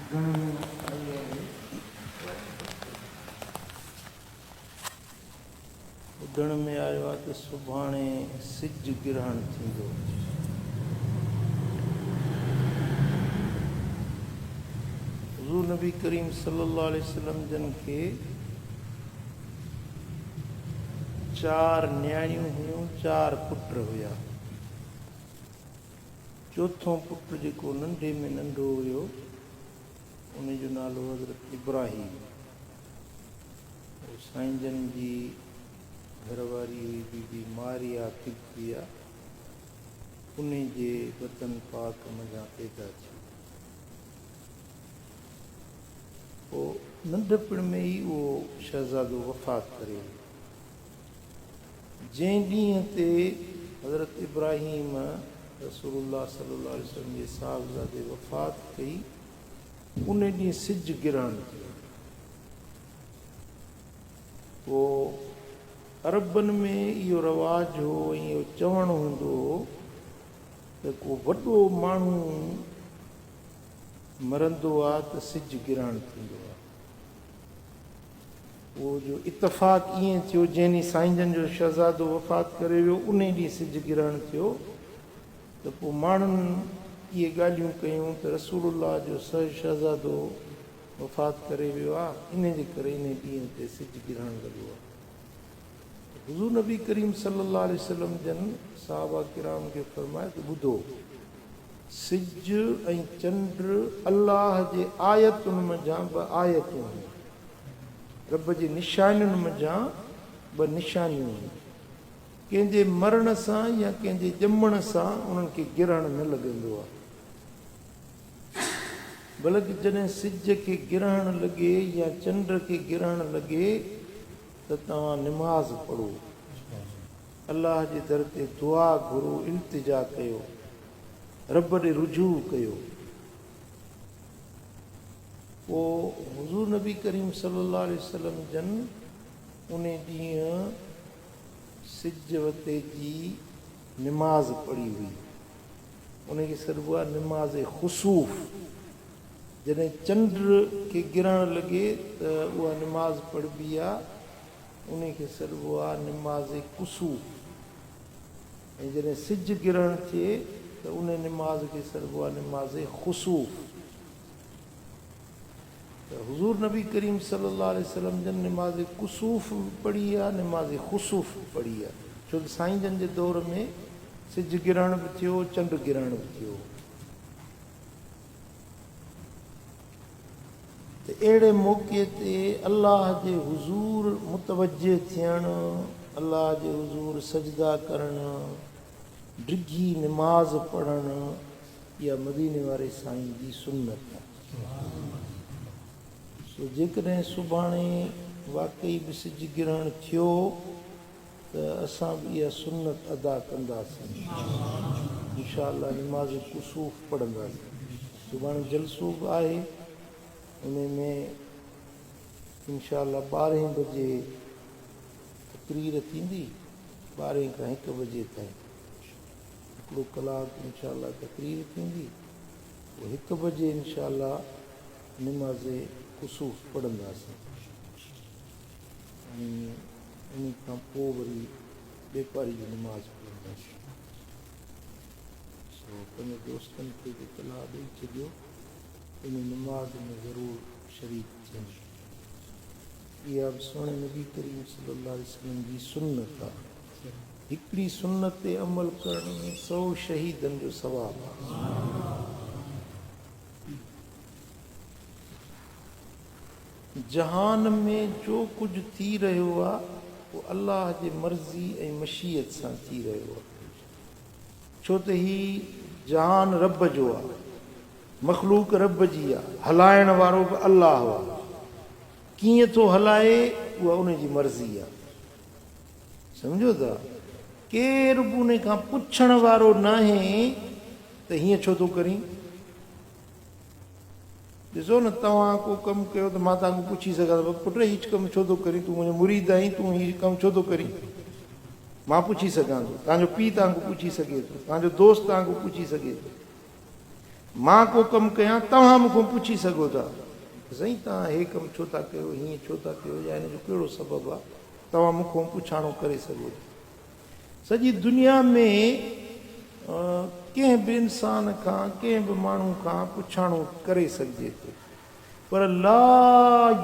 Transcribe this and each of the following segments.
ॿुधण में आयो आहे त सुभाणे सिज ग्रहण थींदो। हुज़ूर नबी करीम सल्लल्लाहु अलैहि वसल्लम जन खे 4 न्याणियूं हुयूं, 4 पुट हुया। चौथों पुट जेको नंढे में नंढो हुयो उन जो नालो हज़रत इब्राहिम। साईं जन जी घरवारी हुई बीबी मारिया किब्तिया, उन जे वतन पाक मज़ा पैदा थी। पोइ नंढपण में ई उहो शहज़ादो वफ़ात करे वियो। जंहिं ॾींहं ते हज़रत इब्राहिम रसूलुल्लाह सल्लल्लाहु अलैहि वसल्लम जे साहिबज़ादे वफ़ात कई, उन ॾींहुं सिज ग्रहण थियो। पोइ अरबनि में इहो रवाजु हो ऐं इहो चवणु हूंदो हो त को वॾो माण्हू मरंदो आहे त सिज ग्रहण थींदो आहे। उहो जो इतफ़ाक़ ईअं थियो, जंहिं ॾींहुं साईं जन जो शहज़ादो वफ़ात करे वियो उन ॾींहुं सिज ग्रहण थियो, त पोइ माण्हुनि इहे ॻाल्हियूं कयूं त रसूलुल्लाह जो शहज़ादो वफ़ात करे वियो आहे, इन जे करे इन ॾींहं ते सिज ग्रहण लॻो आहे। हुज़ूर नबी करीम सल्लल्लाहु अलैहि वसल्लम जन साहबा किराम खे फरमाए त ॿुधो, सिज ऐं चंड अल्लाह जे आयतुनि मंझां 2 आयतूं आहिनि, रब जी निशानियुनि मंझां 2 निशानियूं आहिनि। कंहिंजे मरण सां या कंहिंजे ॼमण सां उन्हनि खे गिरहण न लॻंदो आहे। बल्कि जॾहिं सिज खे गिरहण लॻे या चंड खे गिरहण लॻे त तव्हां निमाज़ पढ़ो, अल्लाह जे दर ते दुआ घुरो, इल्तिजा कयो, रब ॾे रुजू कयो। पोइ हुज़ूर नबी करीम सल्लल्लाहु अलैहि वसल्लम जन उन ॾींहुं सिज वते जी निमाज़ पढ़ी हुई, उनखे सॾिबो आहे निमाज़ ख़ुसूफ़। जॾहिं चंड खे गिरहण लॻे त उहा निमाज़ पढ़बी आहे, उनखे सॾिबो आहे निमाज़ कुसूफ़। ऐं जॾहिं सिज गिरहण थिए त उन निमाज़ खे सॾिबो आहे निमाज़ ख़ुसूफ़। त हुज़ूर नबी करीम सल्लल्लाहु अलैहि वसल्लम जन निमाज़ कुसूफ़ पढ़ी आहे, निमाज़ ख़ुसूफ़ पढ़ी आहे, छो त साईं जन जे दौर में सिज गिरहण बि थियो, चंड गिरहण बि थियो। त अहिड़े मौक़े ते अल्लाह जे हुज़ूर मुतवजे थियणु, अल्लाह जे हुज़ूर सजदा करणु, डिघी निमाज़ पढ़णु, इहा मदीने वारे साईं जी सुन्नत आहे। सो जेकॾहिं सुभाणे वाक़ई बि सिज गिरहण थियो त असां बि इहा सुन्नत अदा कंदासीं, इंशा अल्लाह निमाज़ कुसूफ़ पढ़ंदासीं। सुभाणे जलसो बि आहे, उन में इंशा अल्लाह 12 बजे तक़रीर थींदी, 12 खां 1 बजे ताईं 1 कलाक इंशा अल्लाह तक़रीर थींदी। पोइ 1 बजे इंशा अल्लाह निमाज़ कुसूफ़ पढ़ंदासीं ऐं इन खां पोइ वरी बेपारी जी निमाज़ पढ़ंदासीं। सो पंहिंजे दोस्तनि खे बि इतलाह ॾेई छॾियो, इन निमाज़ में ज़रूरु शरीक थियनि। इहा बि सुहिणे नबी करीम सल्लल्लाहु अलैहि वसल्लम जी सुन्नत आहे। हिकिड़ी सुन्नत ते अमल करण में 100 शहीदनि जो सवाबु आहे। जहान में जो कुझु थी रहियो आहे उहो अल्लाह जे मर्ज़ी ऐं मशीयत सां थी रहियो आहे, छो त ही जहान रब जो आहे, मख़लूक रब जी आहे, हलाइण वारो बि अल्लाह आहे। कीअं थो हलाए उहा उन जी मर्ज़ी आहे, सम्झो था। केर बि उन खां पुछण वारो न आहे त हीअं छो थो करीं। ॾिसो न, तव्हां को कमु कयो त मां तव्हांखां पुछी सघां थो, पुट हीअ कमु छो थो करीं, तूं मुंहिंजो मुरीद आहीं, तूं हीअ कमु छो थो करीं। मां पुछी सघां थो, तव्हांजो पीउ तव्हांखां पुछी सघे थो, तव्हांजो दोस्त तव्हांखां पुछी सघे थो। मां को कमु कयां तव्हां मूंखां पुछी सघो था साईं तव्हां हे कमु छो था कयो हीअं छो था कयो या हिन जो कहिड़ो सबबु आहे तव्हां मूंखां पुछाणो करे सघो था सॼी दुनिया में कंहिं बि इंसान खां कंहिं बि माण्हू खां पुछाणो करे सघिजे थो पर ला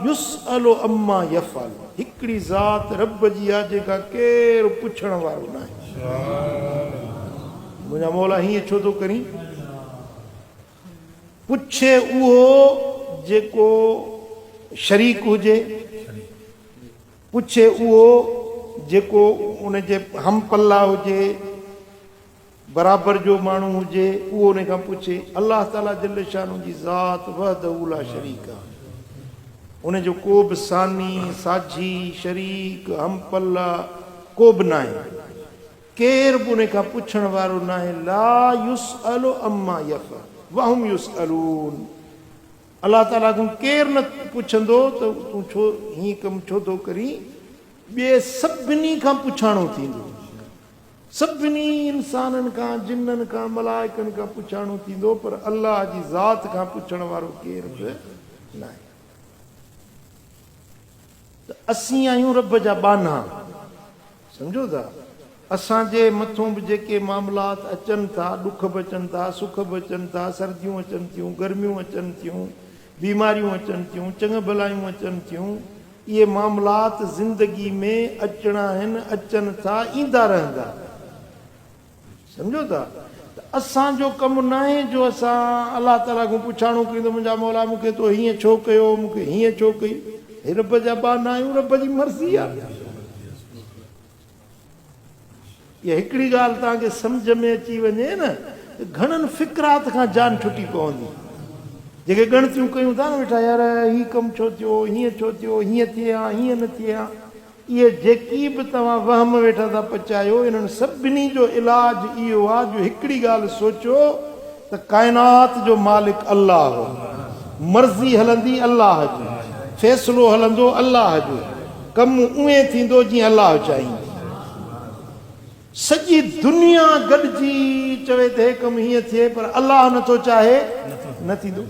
युसअलु अम्मा यफ़अल हिकिड़ी ज़ात रब जी आहे जेका केरु पुछण वारो न आहे मुंहिंजा मौला हीअं छो थो करी पुछे उहो जेको शरीक हुजे पुछे उहो जेको उन जे हम पल्ला हुजे बराबर जो माण्हू हुजे उहो उन खां पुछे अल्लाह ताला जल शानू जी ज़ात वहदहू ला शरीक आहे उन जो को बि सानी साझी शरीक हम पल्ला को बि न आहे केरु बि उन खां पुछण वारो न आहे ला युसअलु अम्मा यफ़अल वहुम युसअलून अल्लाह ताला खां केरु न पुछंदो त तूं छो हीअं कमु छो थो करी ॿिए सभिनी खां पुछाणो थींदो सभिनी इंसाननि खां जिन्ननि खां मलाइकनि खां पुछाणो थींदो पर अल्लाह जी ज़ात खां पुछण वारो केरु बि न आहे त असीं आहियूं रब जा बाना सम्झो था असांजे मथां बि जेके मामलात अचनि था ॾुख बि अचनि था सुख बि अचनि था सर्दियूं अचनि थियूं गर्मियूं अचनि थियूं बीमारियूं अचनि थियूं चङ भलायूं अचनि थियूं इहे मामलात ज़िंदगी में अचणा आहिनि अचनि था ईंदा रहंदा सम्झो था त असांजो कमु न आहे जो असां अलाह ताला खां पुछाणो कयूं त मुंहिंजा मौला मूंखे तो हीअं छो कयो मूंखे हीअं छो कई हे रब जा बाना आहियूं रब जी मर्ज़ी आहे इहा हिकिड़ी ॻाल्हि तव्हांखे सम्झ में अची वञे न घणनि फिक्रात खां जान छुटी पवंदी जेके ॻणतियूं कयूं था न वेठा यार हीउ कमु छो थियो हीअं छो थियो हीअं थिए हा हीअं न थिए हा इहे जेकी बि तव्हां वहम वेठा था पचायो इन्हनि सभिनी जो इलाज इहो आहे जो हिकिड़ी ॻाल्हि सोचो त काइनात जो मालिक अल्लाह हो मर्ज़ी हलंदी अल्लाह जी फ़ैसिलो हलंदो अल्लाह जो कमु उएं थींदो जीअं अल्लाह चाहींदो सॼी दुनिया गॾिजी चवे त हे कमु हीअं थिए पर अल्लाह नथो चाहे न थींदो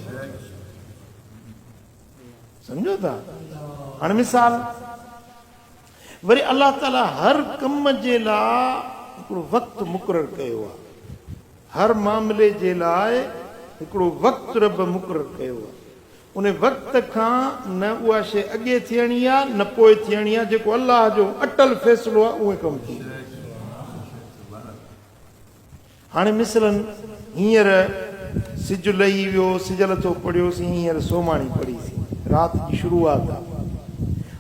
सम्झो था हाणे मिसाल वरी अल्लाह ताला हर कम जे लाइ हिकिड़ो वक़्तु मुक़ररु कयो आहे हर मामले जे लाइ हिकिड़ो वक़्तु रब मुक़ररु कयो आहे उन वक़्त खां न उहा शइ अॻे थियणी आहे न पोइ थियणी आहे जेको अल्लाह जो अटल फ़ैसिलो आहे उहे कमु थी हाणे मिसलन हींअर सिज लही वियो सिज लथो पढ़ियोसीं हींअर सोमाणी पढ़ीसीं राति जी शुरूआत आहे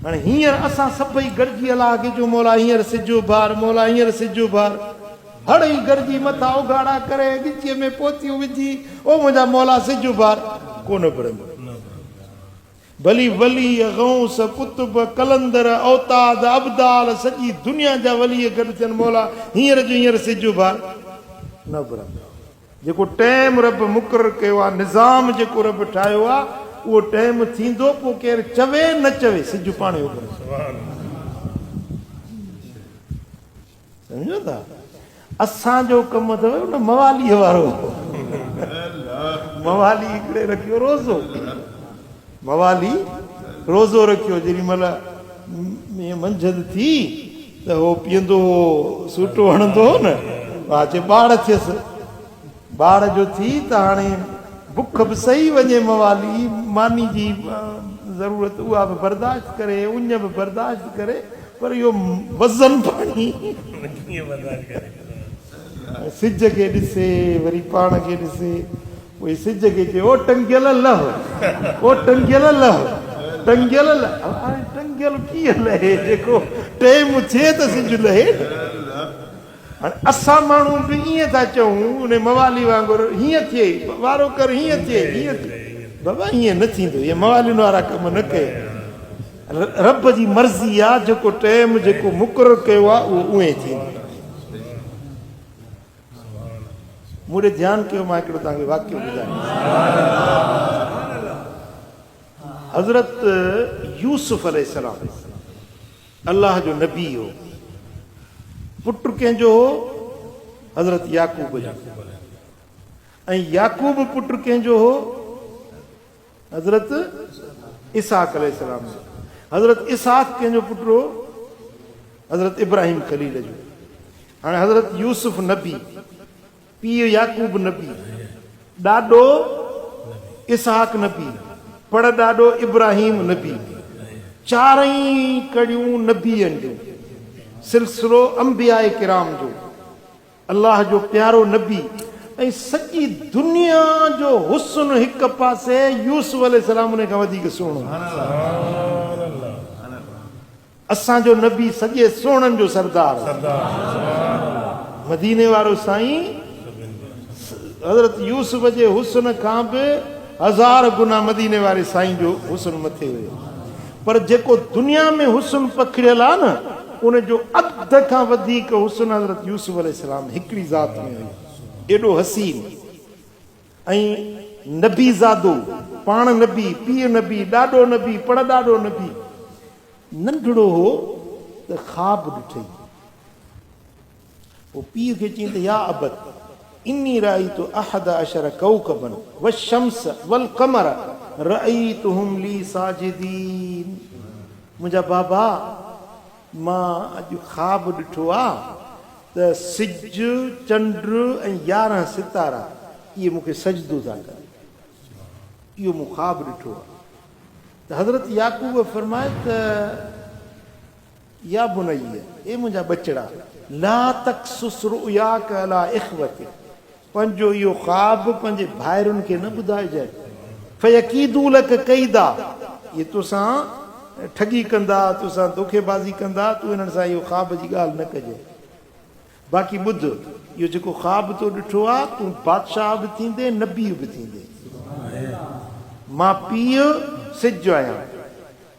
हाणे हींअर असां सभई गॾिजी अलाह खे जो मौला हींअर सिज उभार मौला हींअर सिज उभार हड़ई गॾिजी मथां उघाड़ा करे गिचीअ में पोतियूं विझी ओ मुंहिंजा मौला सिज उभार कोन पढ़ंदो भली वली गौस कुतुब कलंदर औताद अबदाल सॼी दुनिया जा वली गॾु थियनि मौला हींअर जो हींअर सिज उभार न पढ़ंदो जेको टाइम रब मुक़ररु कयो आहे निज़ाम जेको रब ठाहियो आहे उहो टाइम थींदो पोइ केरु चवे न चवे सिज पाण सम्झो था असांजो कमु अथव न मवालीअ वारो मवाली हिकिड़े रखियो रोज़ो मवाली रोज़ो रखियो जेॾी महिल मंझंदि थी त उहो पीअंदो सूटो हणंदो हो न हा चए ॿार थियसि ॿार जो थी त हाणे बुख बि सही वञे मवाली मानी जी ज़रूरत उहा बि बर्दाश्त करे उञ बि बर्दाश्त करे पर इहो वज़न पाणी सिज खे ॾिसे वरी पाण खे ॾिसे पोइ सिज खे चए ओ टंगियल लह ओ टंगियल लह टंगियल लह टंगियल कीअं लहे जेको टाइम थिए त सिज लहे हाणे असां माण्हू बि ईअं था चऊं उन मवाली वांगुरु हीअं थिए वारो कर हीअं थिए हीअं थिए बाबा हीअं न थींदो इहे मवालियुनि वारा कम न कयो रब जी मर्ज़ी आहे जेको टाइम जेको मुक़ररु कयो आहे उहो उएं थींदो मूं ॾे ध्यानु कयो मां हिकिड़ो तव्हांखे वाक़ियो ॿुधायां हज़रत यूसुफ अलैहिस्सलाम अल्लाह जो नबी हो पुट कंहिंजो हो हज़रत याकूब जो ऐं याकूब पुटु कंहिंजो हो? हज़रत इसहाक अलैहिस्सलाम जो। हज़रत इसहाक कंहिंजो पुटु हो? हज़रत इब्राहिम खलील जो। हाणे हज़रत यूसुफ नबी, पीउ याकूब नबी, ॾाॾो इसहाक नबी, पर ॾाॾो इब्राहिम नबी, चारई कड़ियूं नबीअनि जूं, सिलसिलो अंबिया किराम जो, अल्लाह जो प्यारो नबी। ऐं सॼी दुनिया जो हुस्न हिक पासे, यूसुफ अलैहिस्सलाम उन खां वधीक सुहिणो। असांजो नबी सॼे सुहिणनि जो सरदार, मदीने वारो साईं हज़रत यूसुफ जे हुस्न खां बि 1000 गुना मदीने वारे साईं जो हुस्न मथे हुयो। पर जेको दुनिया में हुस्न पखिड़ियल आहे न, उन जो अध खां वधीक हुस्न हज़रत यूसुफ अलैहिस्सलाम हिकिड़ी ज़ात में हुयो। एॾो हसीन ऐं नबी ज़ादो, पाण नबी, पीउ नबी, ॾाॾो नबी, पड़ॾाॾो नबी। नंढड़ो हो त ख़्वाब ॾिठई। पोइ पीउ खे चई त या अबत इन्नी राइतु अहद अशर कौकबन वशम्स वल कमर रअयतुहुम ली साजिदीन। मुंहिंजा बाबा, मां अॼु ख़्वाब ॾिठो आहे त सिज, चंड ऐं 11 सितारा इहे मूंखे सजदो था कनि। इहो मूं ख़्वाब ॾिठो आहे। त हज़रत याकूब फरमाए त या बुनैया, ए मुंहिंजा बचड़ा, ला तक़सुस रुयाक अला इख़वतिक, पंहिंजो इहो ख़्वाब पंहिंजे भाइरुनि खे न ॿुधाइजांइ। फयकीदू लक कैदा, इहे तोसां ठगी कंदा, तोसां धोखेबाज़ी कंदा, तूं हिननि सां इहो ख़्वाब जी ॻाल्हि न कजांइ। बाक़ी ॿुध, इहो जेको ख़्वाब तो ॾिठो आहे, तूं बादशाह बि थींदे, नबी बि थींदे। मां पीउ सिज आहियां,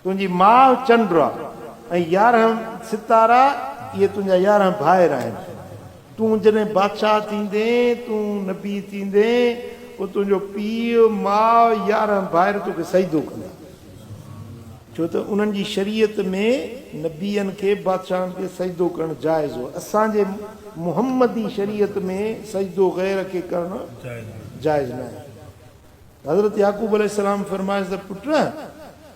तुंहिंजी माउ चंड आहे, ऐं 11 सितारा इहे तुंहिंजा 11 भाइर आहिनि। तूं जॾहिं बादशाह थींदे, तूं नबी थींदे, पोइ तुंहिंजो पीउ, माउ, 11 भाइर तोखे सजदो कंदा। छो त उन्हनि जी शरीयत में नबीअनि खे, बादशाहनि खे सजदो करणु जाइज़ हो। असांजे मुहम्मदी शरीयत में सजदो गैर खे करणु जाइज़ न आहे। हज़रत याकूब अलैहिस्सलाम फरमाए त पुट,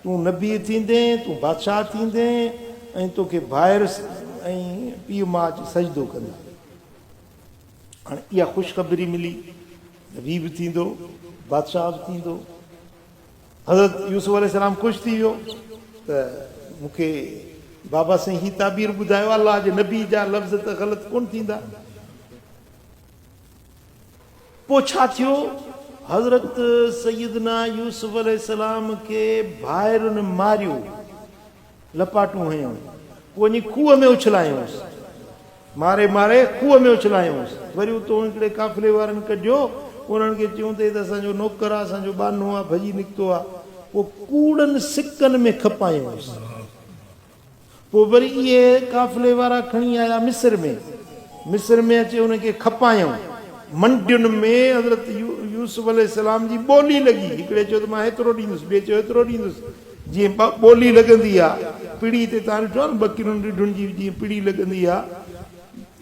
तूं नबी थींदे, तूं बादशाह थींदे, ऐं तोखे भाइर ऐं पीउ माउ सजदो कंदा। हाणे इहा ख़ुशख़बरी मिली, नबी बि थींदो, बादशाह बि थींदो। हज़रत यूसुफ अलैहिस्सलाम ख़ुशि थी वियो त मूंखे बाबा साईं ही ताबीर ॿुधायो, अलाह जे नबी जा लफ़्ज़ त ग़लति कोन थींदा। पोइ छा थियो? हज़रत सैयदना यूसुफ अलैहिस्सलाम खे भाइरुनि मारियो, लपाटूं हयूं, पोइ वञी खूह में उछलायूंसि, मारे मारे खूह में उछलायूंसि। वरी उतो हिकिड़े काफ़िले वारनि कढियो, उन्हनि खे चयूं त असांजो नौकर आहे, असांजो बानो आहे, भॼी निकितो आहे। पोइ कूड़नि सिकनि में खपायूंसि। पोइ वरी इहे काफ़िले वारा खणी आया मिस्र में, मिस्र में अची उनखे खपायूं। मंडियुनि में हज़रत यूसुफ अलैहिस्सलाम जी ॿोली लॻी। हिकिड़े चयो त मां हेतिरो ॾींदुसि, ॿिए चयो हेतिरो ॾींदुसि। जीअं ॿोली लॻंदी आहे, पिड़ी ते तव्हां ॾिठो आहे न, ॿकिरियुनि ॾिढुनि जी जीअं पिड़ी लॻंदी आहे,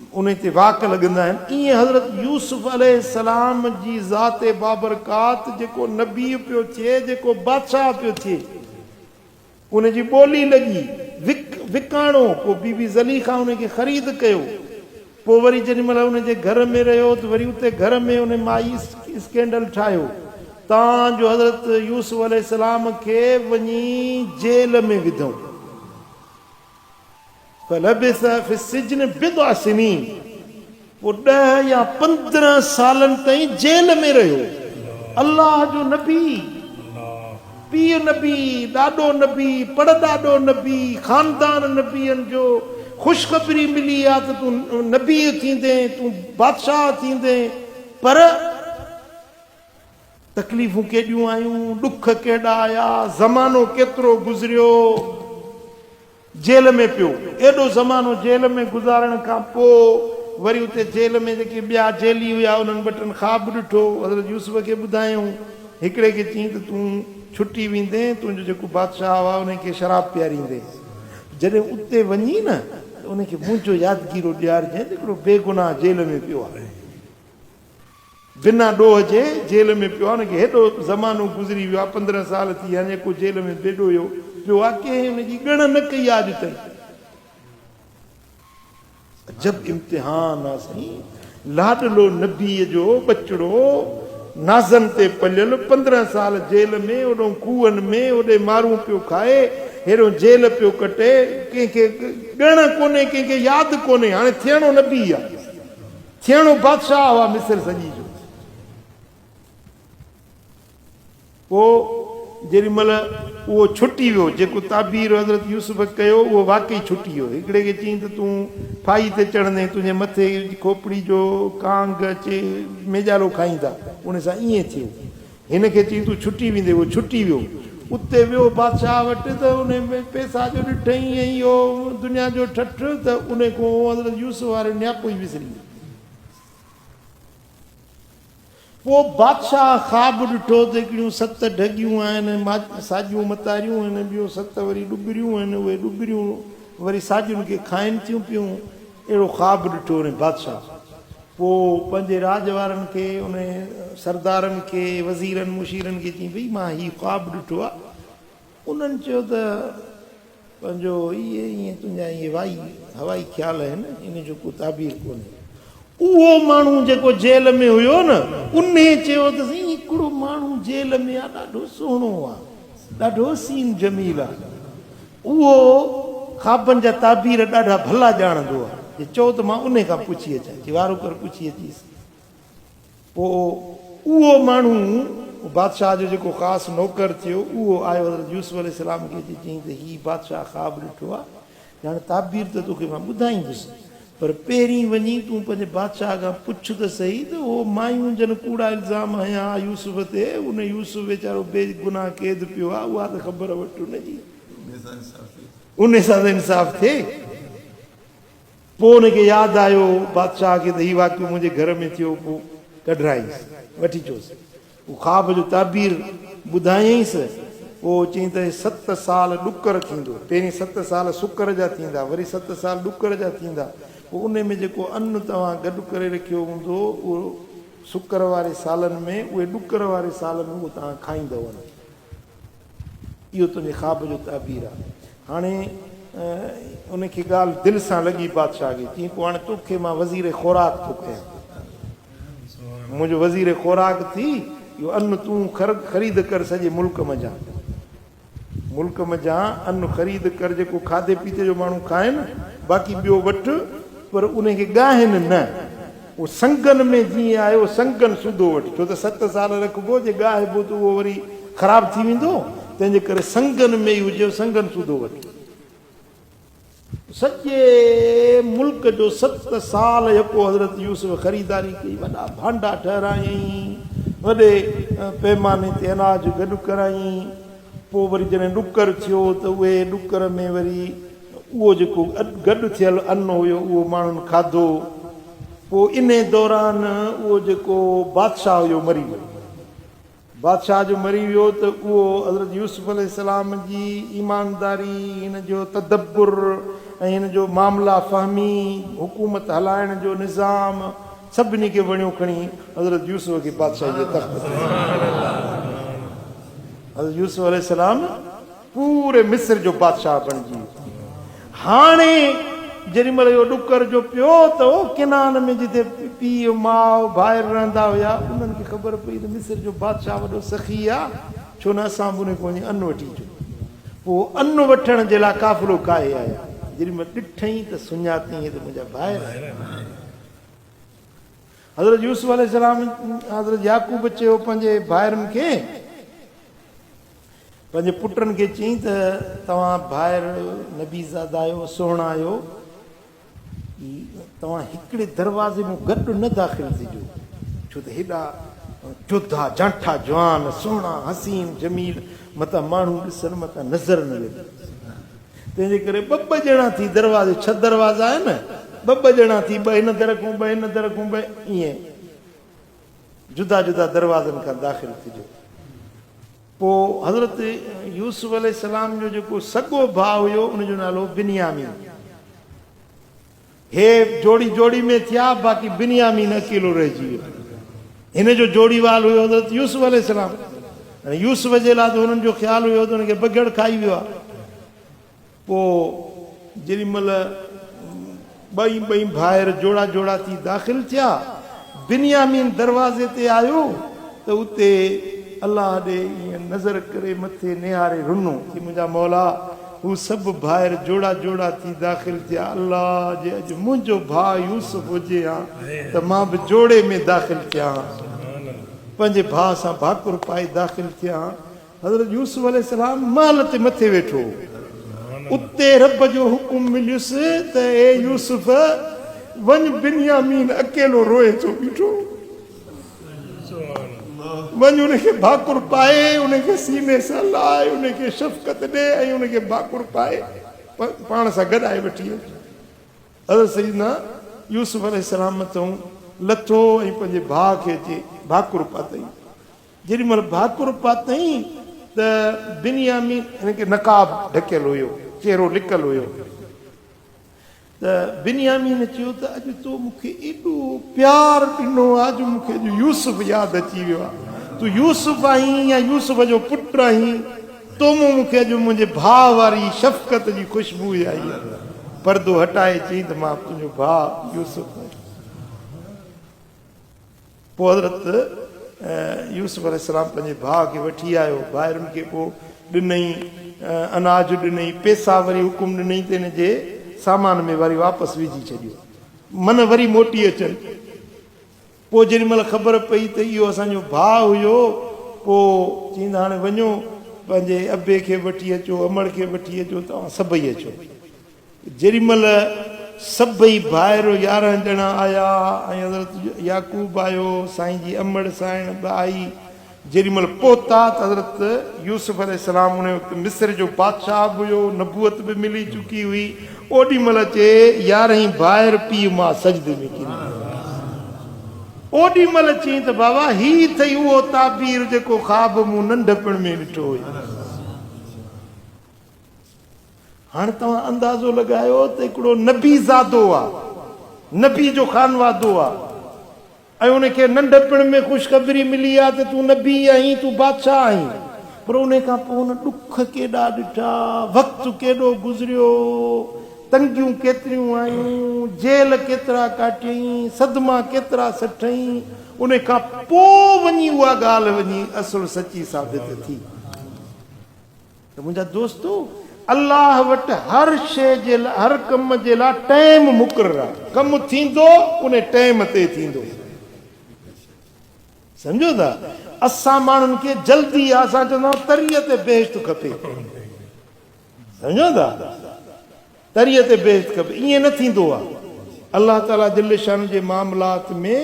उन ते वाक लॻंदा आहिनि। ईअं हज़रत यूसुफ अलैहिस्सलाम जी ज़ाते बाबरकात, जेको नबी पियो थिए, जेको बादशाह पियो थिए, उनजी ॿोली लॻी, विकाणो। पोइ बीबी ज़लीखा उनखे ख़रीद कयो। पोइ वरी जेॾी महिल उनजे घर में रहियो त वरी उते घर में उन माई स्कैंडल ठाहियो, तव्हांजो हज़रत यूसुफ अलैहिस्सलाम खे वञी जेल में विधऊं। फलबिस फी सिजन बिदअ सिनीन, पोइ 10 या 15 सालनि ताईं जेल में रहियो। अल्लाह जो नबी, पीउ नबी, ॾाॾो नबी, पड़ॾाॾो नबी, ख़ानदान नबीअनि जो। ख़ुशख़बरी मिली आहे त तूं नबी थींदे, तूं बादशाह थींदे। पर तकलीफ़ूं केॾियूं आयूं, ॾुख केॾा आया, ज़मानो केतिरो गुज़रियो, जेल में पियो। एॾो ज़मानो जेल में गुज़ारण खां पोइ वरी उते जेल में जेके ॿिया जेली हुया, उन्हनि वटि ख़्वाब ॾिठो, हज़रत यूसुफ खे ॿुधायूं। हिकिड़े खे चई त तूं छुटी वेंदे, तुंहिंजो जेको बादशाह हुआ उनखे शराब पीआरींदे। जॾहिं उते वञी न, त उनखे मुंहिंजो यादगीरो ॾियारजांइ, हिकिड़ो बेगुनाह जेल में पियो आहे। बिना ॾोह जे जेल में पियो आहे, हुनखे हेॾो ज़मानो गुज़री वियो आहे, 15 साल थी विया, जेको जेल में बेॾो हुयो पियो आहे, कंहिं हुनजी ॻण न कई आहे अॼु ताईं। जब इम्तिहान आहे साईं, लाडलो नबीअ जो बचड़ो नाज़नि ते पलियल 15 साल जेल में, ओॾो खूहनि में ओॾे मारूं पियो खाए, हेॾो जेल पियो कटे, कंहिंखे ॻण कोन्हे, कंहिंखे यादि कोन्हे। हाणे थियणो नबी आहे, थियणो बादशाह हुआ मिस्र सॼी जो। पोइ जेॾी महिल उहो छुटी वियो, जेको ताबीर हज़रत यूसुफ कयो उहो वाकई छुटी वियो। हिकिड़े खे चई त तूं फाई ते चढ़ंदे तुंहिंजे मथे खोपड़ी जो कांग अचे मेजालो खाईंदा, उन सां ईअं थियो। हिन खे चई तूं छुटी वेंदे, उहो छुटी वियो। उते वियो बादशाह वटि त उन में पैसा जो ॾिठईं ऐं इहो दुनिया जो ठठ, त उन खां हज़रत यूसुफ वारे न्यापो ई विसरी वियो। पोइ बादशाह ख़्वाब ॾिठो त हिकिड़ियूं 7 ढगियूं आहिनि, साॼियूं मतारियूं आहिनि, ॿियूं 7 वरी ॾुबरियूं आहिनि, उहे ॾुबरियूं वरी साॼियुनि खे खाइनि थियूं पियूं। अहिड़ो ख़्वाब ॾिठो उन बादशाह। पोइ पंहिंजे राज वारनि खे, उन सरदारनि खे, वज़ीरनि मुशीरनि खे चई भई मां हीउ ख़्वाब ॾिठो आहे। उन्हनि चयो त पंहिंजो इहे ईअं तुंहिंजा इहे हवाई ख़्याल आहिनि, इन जो को ताबीर कोन्हे। उहो माण्हू जेको जेल में हुयो न, उन चयो त साईं हिकिड़ो माण्हू जेल में आहे, ॾाढो सुहिणो आहे, ॾाढो सीन जमील आहे। उहो ख़्वाबनि जा ताबीर ॾाढा भला ॼाणंदो आहे। जे चओ त मां उन खां पुछी अचां, जे वारो कर पुछी अचीसि। पोइ उहो माण्हू बादशाह जो जेको ख़ासि नौकर थियो, उहो आयो हज़रत यूसुफ अलैहिस्सलाम खे चई त हीउ बादशाह ख़्वाब ॾिठो आहे, हाणे ताबीर त तोखे मां ॿुधाईंदुसि, पर पहिरीं वञी तूं पंहिंजे बादशाह खां पुछ त सही त उहो मायूं जन कूड़ा इल्ज़ाम हया यूसुफ ते, उन यूसुफ वीचारो बेगुनाह क़ैद पियो आहे, उहा त ख़बर वठि उनजी, उन सां त इंसाफ़ थिए। पोइ उनखे यादि आयो बादशाह खे त हीउ वाक़ियो मुंहिंजे घर में थियो। पोइ कढराईंसि, वठी अचोसि। उहो ख़्वाब जो ताबीर ॿुधायईंसि। पोइ चई त 7 साल ॾुकर थींदो, पहिरीं 7 साल सुकर जा थींदा, वरी 7 साल ॾुकर जा थींदा। पोइ उन में जेको अन्न तव्हां गॾु करे रखियो हूंदो, उहो सुकर वारे सालनि में, उहे ॾुकर वारे सालनि में उहो तव्हां खाईंदव। इहो तुंहिंजे ख़्वाब जो ताबीर आहे। हाणे उनखे ॻाल्हि दिलि सां लॻी बादशाह खे, चई पोइ हाणे तोखे मां वज़ीर ख़ुराक थो कयां, मुंहिंजो वज़ीर ख़ुराक थी, इहो अन्न तूं ख़रीद कर सॼे मुल्क मञा, मुल्क मञा अन्न ख़रीद कर, जेको खाधे पीते जो माण्हू खाए न, बाक़ी ॿियो वठि, पर उनखे ॻाहिनि न। उहो संगनि में जीअं आयो संगनि सूधो वठि, छो त 7 साल रखिबो, जे ॻाहिबो त उहो वरी ख़राबु थी वेंदो, तंहिंजे करे संगनि में ई हुजे, संगनि सूधो वठि। सॼे मुल्क जो 7 साल यको हज़रत यूसुफ ख़रीदारी कई, वॾा भांडा ठहिरायईं, वॾे पैमाने ते अनाज गॾु करायईं। पोइ वरी जॾहिं ॾुकर थियो त उहे ॾुकर में वरी उहो जेको गॾु थियल अन्न हुयो उहो माण्हुनि खाधो। पोइ इन दौरान उहो जेको बादशाह हुयो मरी वियो। बादशाह जो मरी वियो त उहो हज़रत यूसुफ अलैहिस्सलाम जी ईमानदारी, हिन जो तदब्बुर ऐं हिन जो मामला फ़हमी, हुकूमत हलाइण जो निज़ाम, सभिनी खे वणियो खणी हज़रत यूसुफ खे बादशाह जे तख़्त ते। हज़रत यूसुफ अलैहिस्सलाम पूरे मिस्र जो बादशाह बणिजी वियो। हाणे जेॾी महिल इहो ॾुकर जो पियो त उहो किनान में जिते पीउ माउ भाइर रहंदा हुया, उन्हनि खे ख़बर पई त मिस्र जो बादशाह वॾो सखी आहे, छो न असां बि उन खां वञी अन्न वठी अचूं। पोइ अन्न वठण जे लाइ काफ़िलो काहे आया। जेॾी महिल ॾिठईं त सुञातईं त मुंहिंजा भाइर आहिनि। हज़रत यूसुफ अलैहिस्सलाम, हज़रत याकूब चयो पंहिंजे भाइरनि खे, पंहिंजे पुटनि खे चई त तव्हां भाइर नबीज़ादा आहियो, सुहिणा आहियो, तव्हां हिकिड़े दरवाज़े में गॾु न दाख़िल थिजो, छो त हेॾा जोधा जांठा जवान सुहिणा हसीन जमील मथां माण्हू ॾिसनि, मथां नज़र न लॻे। तंहिंजे करे 2 ॼणा थी दरवाज़े, 6 दरवाज़ा आहिनि, 2 ॼणा थी, 2 हिन दर खां 2 हिन दर खां 2, ईअं जुदा जुदा दरवाज़नि खां दाख़िल थिजो। पोइ हज़रत यूसुफ अलैहिस्सलाम जो जेको सॻो भाउ हुयो उनजो नालो बिनियामीन। हे जोड़ी जोड़ी में थिया, बाक़ी बिनियामीन अकेलो रहिजी वियो। हिन जो जोड़ीवाल हुयो हज़रत यूसुफ अलैहिस्सलाम। यूसुफ जे लाइ त हुननि जो ख़्यालु हुयो त हुनखे बगड़ खाई वियो आहे। पोइ जेॾी महिल ॿई भाइर जोड़ा जोड़ा थी दाख़िल थिया, बिन्यामीन दरवाज़े ते आयो त उते अलाह ॾे ईअं नज़र करे मथे निहारे रुनो कि मुंहिंजा मौला हू सभु भाइर जोड़ा जोड़ा थी दाख़िल थिया। अलाह जे अॼु मुंहिंजो भाउ यूसुफ हुजे हा त मां बि जोड़े में दाख़िल थिया हा, पंहिंजे भाउ सां भाकुर पाए दाख़िल थिया हा। हज़रत यूसुफ अलैहिस्सलाम महल ते मथे वेठो, उते रब जो हुकुम मिलियुसि त ए यूसुफ वञ, बिन्यामीन अकेलो रोए थो बीठो, वञ उनखे भाकुर पाए, उनखे सीने सां लाए, उनखे शफ़क़त ॾे ऐं उनखे भाकुर पाए पाण सां गॾाए वठी अच। हज़रत सईदना यूसुफ अलैहिस्सलाम मथां लथो ऐं पंहिंजे भाउ खे अची भाकुर पातई। जेॾी महिल भाकुर पातई त बिन्यामीन हिनखे नकाब ढकियल हुयो, चेहरो लिकल हुयो, त बिन्यामीन चयो त अॼु तो मूंखे एॾो प्यार ॾिनो, अॼु मूंखे अॼु यूसुफ यादि अची वियो आहे। तूं यूसुफ आहीं या यूसुफ जो पुटु आहीं, तो मूंखे अॼु मुंहिंजे भाउ वारी शफ़क़त जी ख़ुशबू आई आहे। पर्दो हटाए चई त मां तुंहिंजो भाउ यूसुफ आहियां। पोइ हज़रत यूसुफ अलैहिस्सलाम पंहिंजे भाउ खे वठी आयो, भाइरुनि खे पोइ ॾिनई, अनाज ॾिनई, पैसा वरी हुकुम ॾिनई त हिन जे सामान में वरी वापसि विझी छॾियो, मन वरी मोटी अचनि। पोइ जेॾी महिल ख़बर पई त इहो असांजो भाउ हुयो, पोइ चईंदा हाणे वञो पंहिंजे अबे खे वठी अचो, अमड़ खे वठी अचो, तव्हां सभई अचो। जेॾी महिल सभई भाइर 11 ॼणा आया ऐं हज़रत याकूब आयो, साईं जी अमड़ साइण बि आई। जेॾी महिल पहुता त हज़रत यूसुफ अलैहिस्सलाम उन वक़्तु मिस्र जो बादशाह बि हुयो, नबूअत बि मिली चुकी हुई। ओॾी महिल चए 11 भाइर पीउ मां सजदे में किरी, ओॾी महिल चई त बाबा ही अथई उहो ताबीर जेको ख़्वाब मूं नंढपण में ॾिठो हुयो। हाणे तव्हां अंदाज़ो लॻायो त हिकिड़ो नबी ज़ादो आहे, नबी जो खानवादो आहे, ऐं उनखे नंढपण में ख़ुशख़बरी मिली आहे त तूं नबी आहीं, तूं बादशाह आहीं। पर उन खां पोइ हुन ॾुख केॾा ॾिठा, वक़्तु केॾो गुज़रियो, तंगियूं केतिरियूं आयूं, जेल केतिरा काटियईं, सदमा केतिरा सठईं। उन खां पोइ वञी उहा ॻाल्हि वञी असुल सची साबित थी। त मुंहिंजा दोस्तो, अलाह वटि हर शइ जे लाइ, हर कम जे लाइ टाइम मुक़ररु आहे। कमु थींदो उन टाइम ते थींदो, सम्झो था। असां माण्हुनि खे जल्दी आहे, असां चवंदा आहियूं तरीअ ते बेहश्त खपे, सम्झो था, तरीअ ते बेहश्त खपे, ईअं न थींदो आहे। अलाह ताला जल शान जे मामलात में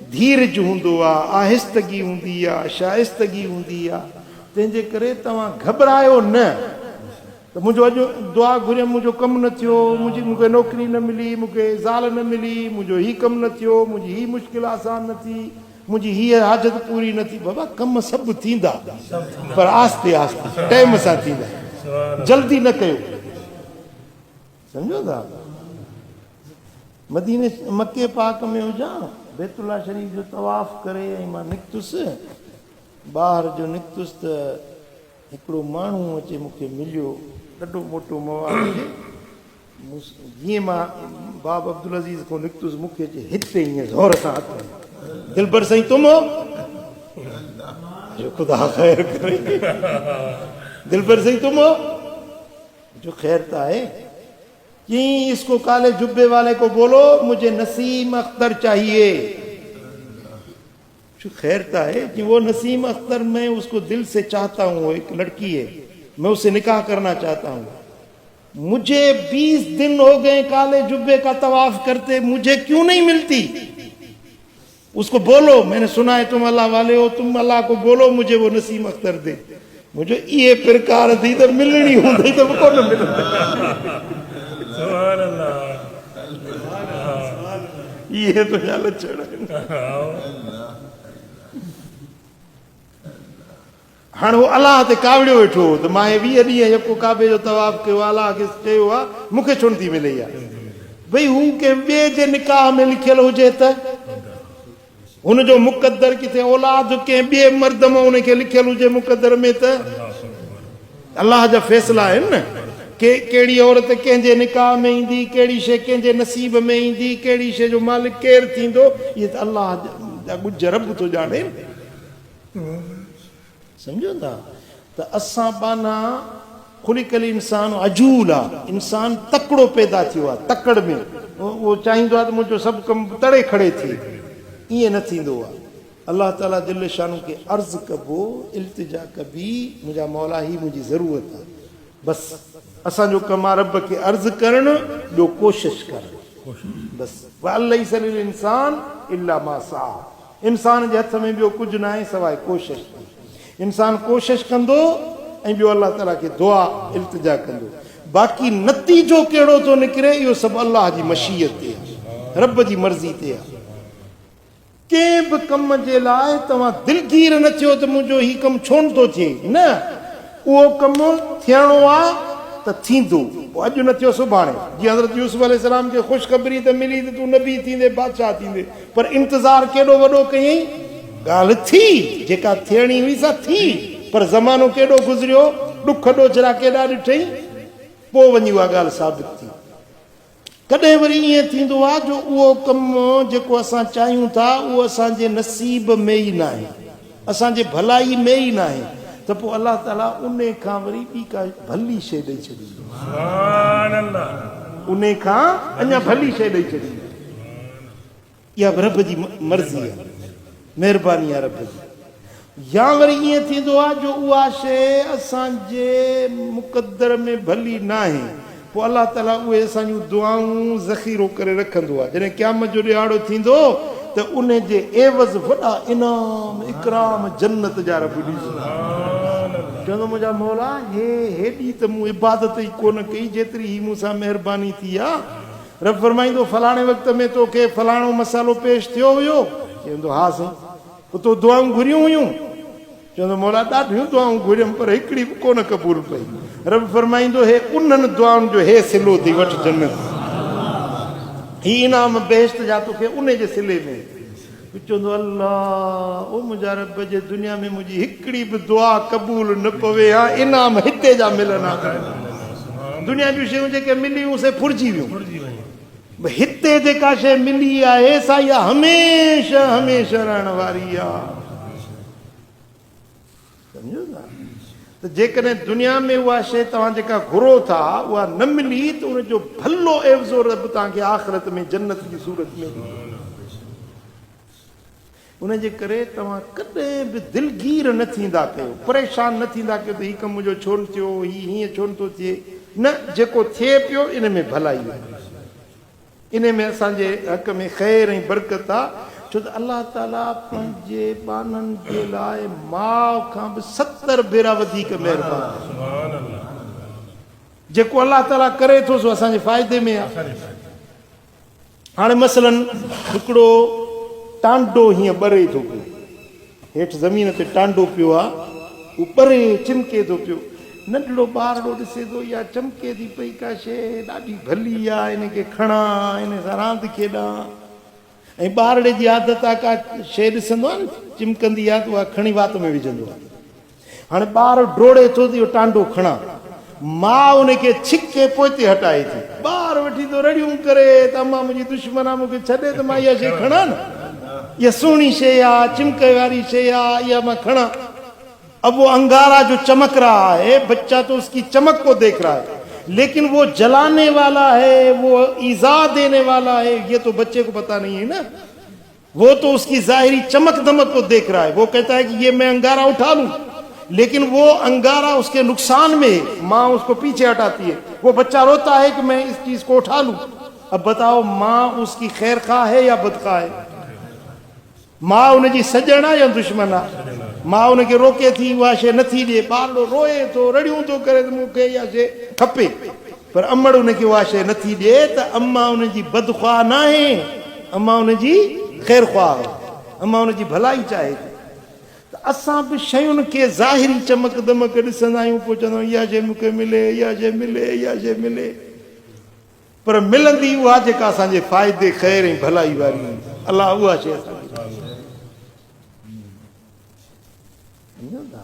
धीरज हूंदो आहे, आहिस्तगी हूंदी आहे, शाइस्तगी हूंदी आहे। तंहिंजे करे तव्हां घबरायो न त मुंहिंजो अॼु दुआ घुरियमि, मुंहिंजो कमु न थियो, मूंखे नौकिरी न मिली, मूंखे ज़ाल न मिली, मुंहिंजो हीउ कमु न थियो, मुंहिंजी हीअ मुश्किल आसान न थी, मुंहिंजी हीअ हाजत पूरी न थी। बाबा कम सभु थींदा, पर आस्ते आस्ते टाइम सां थींदा, जल्दी न कयो, सम्झो था। मदीने मके पाक में हुजां, बैतुल्ला शरीफ़ जो तवाफ़ करे ऐं मां निकितुसि, ॿाहिरि जो निकितुसि त हिकिड़ो माण्हू अचे मूंखे मिलियो, ॾाढो मोटो मवाद। जीअं मां बाब अब्दुल अज़ीज़ खां निकितुसि, मूंखे अचे हिते ईअं ज़ोर सां हथ, दिलबर साईं तुम हो, जो खुदा ख़ैर करे, दिलबर साईं तुम हो, जो खैर तो है। यहीं इसको काले जुब्बे वाले को बोलो मुझे नसीम अख्तर चाहिए। जो खैर तो है कि वो नसीम अख्तर, मैं उसको दिल से चाहता हूँ, वो एक लड़की है, मैं उससे निकाह करना चाहता हूँ। मुझे 20 दिन हो गए काले जुब्बे का तवाफ करते, मुझे क्यों नहीं मिलती? उसको बोलो, मैंने सुना है तुम अल्लाह वाले हो, तुम अल्लाह को बोलो मुझे वो नसीम अख्तर दे। मुझे ये प्रकार थी तो मिलनी होती तो को न मिल। सुभान अल्लाह, ये तो यार लक्षण हाँ वो अल्लाह ते कावड़ियो वेठो तो मां 20 ॾींहं यको काबे जो तवाफ कयो, अल्लाह खे चयो आहे मूंखे छो नथी मिले आहे। भई हू के ॿिए जे निकाह में लिखियल हुजे त हुनजो मुक़दर किथे औलाद कंहिं ॿिए मर्द मां उनखे लिखियल हुजे मुक़दर में त अलाह जा फ़ैसिला आहिनि न। कहिड़ी औरत कंहिंजे निकाह में ईंदी, कहिड़ी शइ कंहिंजे नसीब में ईंदी, कहिड़ी शइ जो मालिक केरु थींदो, इहे त अलाह जा ॻुझ रब थो ॼाणे। सम्झो था त असां पाना खुलिकल इंसान अजूल आहे, इंसान तकिड़ो पैदा थियो आहे, तकड़ में उहो चाहींदो आहे त मुंहिंजो सभु कमु तड़े खड़े थिए, ईअं न थींदो आहे। अलाह ताला दिल शानू खे अर्ज़ु कबो, इल्तिजा कबी, मुंहिंजा मौला ही मुंहिंजी ज़रूरत आहे, बसि असांजो कमु आहे रब खे अर्ज़ु करणु, ॿियो कोशिशि करणु, बसि वलैसा लिल इंसान इल्ला मा सा। इंसान जे हथ में ॿियो कुझु न आहे सवाइ कोशिशि। इंसान कोशिशि कंदो ऐं ॿियो अलाह ताला खे दुआ इल्तिजा कंदो, बाक़ी नतीजो कहिड़ो थो निकिरे इहो सभु अलाह जी मशीयत ते आहे, रब जी मर्ज़ी ते आहे। कंहिं बि कम जे लाइ तव्हां दिलगीर न थियो त मुंहिंजो हीउ कमु छो नथो थिए, न, उहो कमु थियणो आहे त थींदो, अॼु न थियो सुभाणे। जीअं हज़रत यूसुफ अलैहिस्सलाम खे ख़ुशख़बरी त मिली त तूं नबी थींदे, बादशाह थींदे, पर इंतज़ारु केॾो वॾो कयईं, ॻाल्हि थी जेका थियणी हुई सा थी, पर ज़मानो केॾो गुज़रियो, ॾुख ॾोचरा केॾा ॾिठई, पोइ वञी उहा ॻाल्हि साबित थी। कॾहिं वरी ईअं थींदो आहे जो उहो कमु जेको असां चाहियूं था उहो असांजे नसीब में ई न आहे, असांजे भलाई में ई न आहे, त पोइ अलाह ताला उन खां वरी ॿी का भली शइ ॾेई छॾी, उन खां अञा भली शइ ॾेई छॾी। इहा रब जी मर्ज़ी आहे, महिरबानी आहे रब जी। या वरी ईअं थींदो आहे जो उहा शइ असांजे मुक़दर में भली न आहे, पोइ अलाह ताला उहे असांजूं दुआऊं ज़ख़ीरो करे रखंदो आहे। जॾहिं क़यामत जो ॾियारो थींदो त उन जे एवज़ वॾा इनाम इकराम जन्नत जा रब ॾींदो, चवंदो मुंहिंजा मौला हेॾी त मूं इबादत ई कोन कई जेतिरी ही मूंसां महिरबानी थी आहे। रब फरमाईंदो फलाणे वक़्त में तोखे फलाणो मसालो पेश थियो हुयो, चवंदो हा साईं, पोइ तो दुआऊं घुरियूं हुयूं, चवंदो मौला ॾाढियूं दुआऊं घुरियमि पर हिकिड़ी बि कोन क़बूल पई। रब फरमाईंदो हे उन्हनि दुआउनि जो हे सिलो थी वठ जन्नत, ही इनाम बेहश्त जा तोखे उन जे सिले में। चवंदो अल्लाह ओ मुंहिंजा रब जे दुनिया में मुंहिंजी हिकिड़ी बि दुआ क़बूल न पवे हा, इनाम हिते जा मिलनि हा। दुनिया जूं शयूं जेके मिलियूं से फुरिजी वियूं, हिते जेका शइ मिली आहे सा इहा हमेशह हमेशह रहण वारी आहे। सम्झो था त जेकॾहिं दुनिया में उहा शइ तव्हां जेका घुरो था उहा न मिली त उनजो भलो एवज़ो रब तव्हांखे आख़िरत में जन्नत जी सूरत में ॾींदो। उन जे करे तव्हां कॾहिं बि दिलगीर न थींदा कयो, परेशान न थींदा कयो त हीउ कमु मुंहिंजो छो न थियो, हीउ हीअं छो नथो थिए, न, जेको थिए पियो इन में भलाई आहे, इन में असांजे हक़ में ख़ैर ऐं बरकत आहे। छो त अलाह ताला पंहिंजे ॿारनि जे लाइ माउ खां बि 70 भेरा वधीक महिरबान आहे। जेको अलाह ताला करे थो सो असांजे फ़ाइदे में आहे। हाणे मसलन हिकिड़ो टांडो हीअं ॿरे थो पियो, हेठि ज़मीन ते टांडो पियो आहे, उहो ॿरे चिमके थो पियो, नंढड़ो ॿारड़ो ॾिसे थो इहा चमके थी पई का शइ ॾाढी भली आहे, इनखे खणा, इन सां रांदि खेॾां। ऐं ॿारड़े जी आदत आहे का शइ ॾिसंदो आहे न चिमकंदी आहे त उहा खणी वात में विझंदो आहे। हाणे ॿार डोड़े थो त इहो टांडो खणा, माउ उनखे छिके पोइते हटाए थी, ॿार वठी थो रड़ियूं करे त अम्मा मुंहिंजी दुश्मन आहे मूंखे छॾे त मां इहा शइ खणा न, इहा सुहिणी शइ आहे, चिमके वारी शइ आहे, इहा मां खणा। अब वो अंगारा जो चमक रहा है, बच्चा तो उसकी चमक को देख रहा है, लेकिन वो जलाने वाला है, वो ईजा देने वाला है, ये तो बच्चे को पता नहीं है ना। वो तो उसकी जाहिरी चमक दमक को देख रहा है, वो कहता है कि ये मैं अंगारा उठा लूं, लेकिन वो अंगारा उसके नुकसान में, माँ उसको पीछे हटाती है, वो बच्चा रोता है कि मैं इस चीज को उठा लूं। अब बताओ माँ उसकी खैर खा है या बदखा है? माँ उनजी सजण आहे या दुश्मन आहे? माँ उनखे रोके थी उहा शइ नथी ॾिए, ॿारड़ो रोए थो, रड़ियूं थो करे त मूंखे इहा शइ खपे, पर अमड़ उनखे उहा शइ नथी ॾिए त अम्मा उनजी बदख्वाह न आहे, अम्मा उनजी ख़ैर ख़्वाह आहे, अम्मा उनजी भलाई चाहे थी। त असां बि शयुनि खे ज़ाहिरी चमक दमक ॾिसंदा आहियूं, पोइ चवंदा आहियूं इहा शइ मूंखे मिले, इहा शइ मिले, इहा शइ मिले, पर मिलंदी उहा जेका असांजे फ़ाइदे ख़ैर ऐं भलाई वारी हूंदी, अलाह उहा शइ असांखे सम्झो था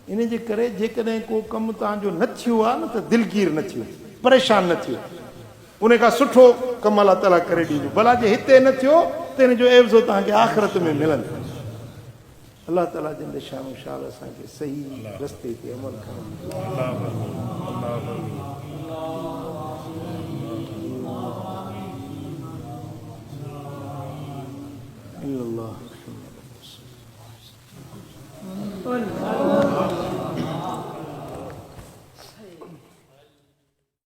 इन जे करे जेकॾहिं को कमु तव्हांजो न थियो आहे न त दिलगीर न थियो परेशान न थियो उन खां सुठो कमु अलाह ताला करे ॾींदो भला जे हिते न थियो त हिन जो एवज़ो तव्हांखे आख़िरत में मिलंदो अल्लाह ताला जिन शाम शाल असांखे सही रस्ते ते अमल करणु